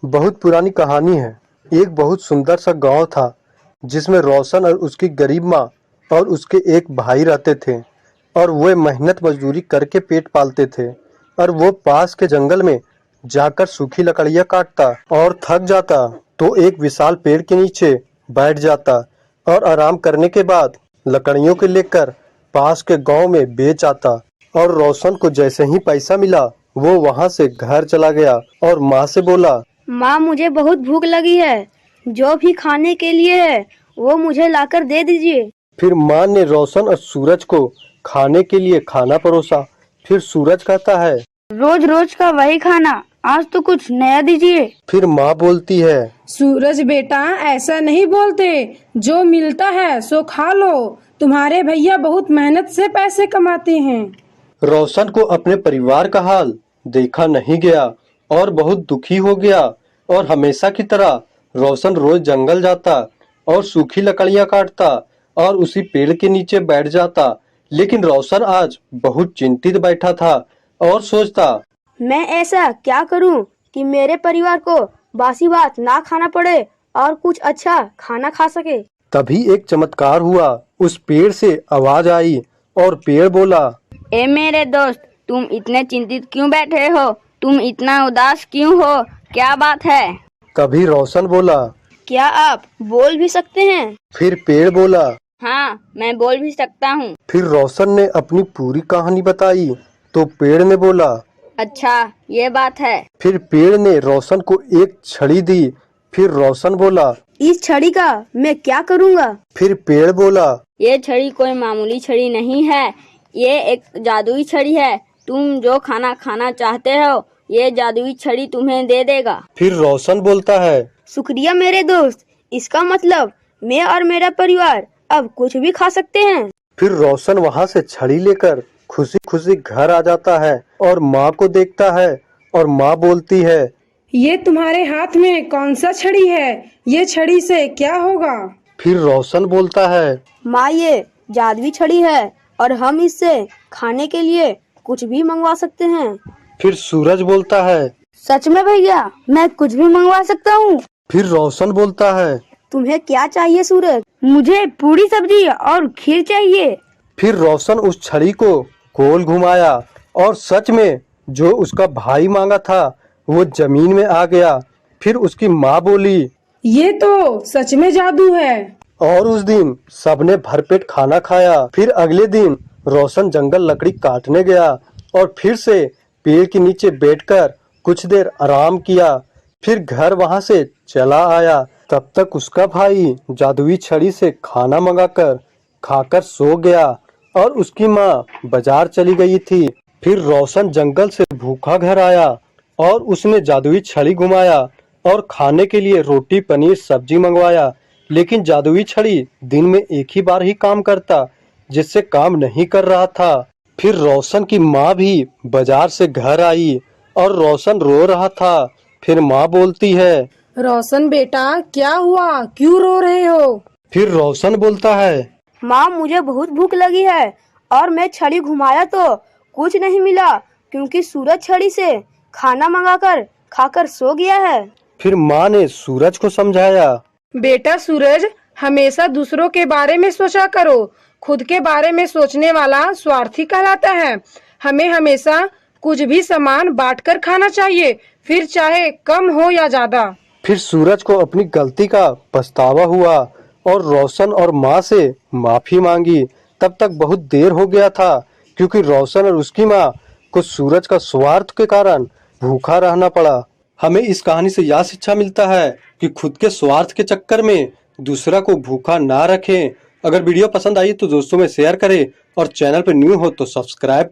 बहुत पुरानी कहानी है। एक बहुत सुंदर सा गांव था जिसमें रोशन और उसकी गरीब माँ और उसके एक भाई रहते थे और वे मेहनत मजदूरी करके पेट पालते थे। और वो पास के जंगल में जाकर सूखी लकड़ियाँ काटता और थक जाता तो एक विशाल पेड़ के नीचे बैठ जाता और आराम करने के बाद लकड़ियों को लेकर पास के गांव में बेच आता। और रोशन को जैसे ही पैसा मिला वो वहां से घर चला गया और माँ से बोला, माँ मुझे बहुत भूख लगी है, जो भी खाने के लिए है वो मुझे लाकर दे दीजिए। फिर माँ ने रोशन और सूरज को खाने के लिए खाना परोसा। फिर सूरज कहता है, रोज रोज का वही खाना, आज तो कुछ नया दीजिए। फिर माँ बोलती है, सूरज बेटा ऐसा नहीं बोलते, जो मिलता है सो खा लो, तुम्हारे भैया बहुत मेहनत से पैसे कमाते हैं। रोशन को अपने परिवार का हाल देखा नहीं गया और बहुत दुखी हो गया। और हमेशा की तरह रोशन रोज जंगल जाता और सूखी लकड़ियां काटता और उसी पेड़ के नीचे बैठ जाता। लेकिन रोशन आज बहुत चिंतित बैठा था और सोचता, मैं ऐसा क्या करूं कि मेरे परिवार को बासी बात ना खाना पड़े और कुछ अच्छा खाना खा सके। तभी एक चमत्कार हुआ। उस पेड़ से आवाज आई और पेड़ बोला, ए मेरे दोस्त, तुम इतने चिंतित क्यों बैठे हो? तुम इतना उदास क्यों हो? क्या बात है? तभी रोशन बोला, क्या आप बोल भी सकते हैं? फिर पेड़ बोला। हाँ, मैं बोल भी सकता हूँ। फिर रोशन ने अपनी पूरी कहानी बताई तो पेड़ ने बोला, अच्छा, ये बात है। फिर पेड़ ने रोशन को एक छड़ी दी। फिर रोशन बोला, इस छड़ी का मैं क्या करूँगा? फिर पेड़ बोला, ये छड़ी कोई मामूली छड़ी नहीं है, ये एक जादुई छड़ी है। तुम जो खाना खाना चाहते हो ये जादुई छड़ी तुम्हें दे देगा। फिर रोशन बोलता है, शुक्रिया मेरे दोस्त, इसका मतलब मैं और मेरा परिवार अब कुछ भी खा सकते हैं। फिर रोशन वहाँ से छड़ी लेकर खुशी खुशी घर आ जाता है और माँ को देखता है और माँ बोलती है, ये तुम्हारे हाथ में कौन सा छड़ी है? ये छड़ी से क्या होगा? फिर रोशन बोलता है, माँ ये जादुई छड़ी है और हम इससे खाने के लिए कुछ भी मंगवा सकते हैं। फिर सूरज बोलता है, सच में भैया, मैं कुछ भी मंगवा सकता हूँ। फिर रोशन बोलता है, तुम्हें क्या चाहिए सूरज? मुझे पूरी सब्जी और खीर चाहिए। फिर रोशन उस छड़ी को गोल घुमाया और सच में जो उसका भाई मांगा था वो जमीन में आ गया। फिर उसकी माँ बोली, ये तो सच में जादू है। और उस दिन सबने भरपेट खाना खाया। फिर अगले दिन रोशन जंगल लकड़ी काटने गया और फिर से पेड़ के नीचे बैठकर कुछ देर आराम किया। फिर घर वहां से चला आया। तब तक उसका भाई जादुई छड़ी से खाना मंगाकर खाकर सो गया और उसकी माँ बाजार चली गई थी। फिर रोशन जंगल से भूखा घर आया और उसने जादुई छड़ी घुमाया और खाने के लिए रोटी पनीर सब्जी मंगवाया। लेकिन जादुई छड़ी दिन में एक ही बार ही काम करता, जिससे काम नहीं कर रहा था। फिर रोशन की माँ भी बाजार से घर आई और रोशन रो रहा था। फिर माँ बोलती है, रोशन बेटा क्या हुआ, क्यों रो रहे हो? फिर रोशन बोलता है, माँ मुझे बहुत भूख लगी है और मैं छड़ी घुमाया तो कुछ नहीं मिला, क्योंकि सूरज छड़ी से खाना मंगाकर खाकर सो गया है। फिर माँ ने सूरज को समझाया, बेटा सूरज, हमेशा दूसरों के बारे में सोचा करो, खुद के बारे में सोचने वाला स्वार्थी कहलाता है। हमें हमेशा कुछ भी सामान बांटकर खाना चाहिए, फिर चाहे कम हो या ज्यादा। फिर सूरज को अपनी गलती का पछतावा हुआ और रोशन और माँ से माफी मांगी। तब तक बहुत देर हो गया था, क्योंकि रोशन और उसकी माँ को सूरज का स्वार्थ के कारण भूखा रहना पड़ा। हमें इस कहानी से यह शिक्षा मिलता है कि खुद के स्वार्थ के चक्कर में दूसरा को भूखा ना रखें। अगर वीडियो पसंद आई तो दोस्तों में शेयर करें और चैनल पर न्यू हो तो सब्सक्राइब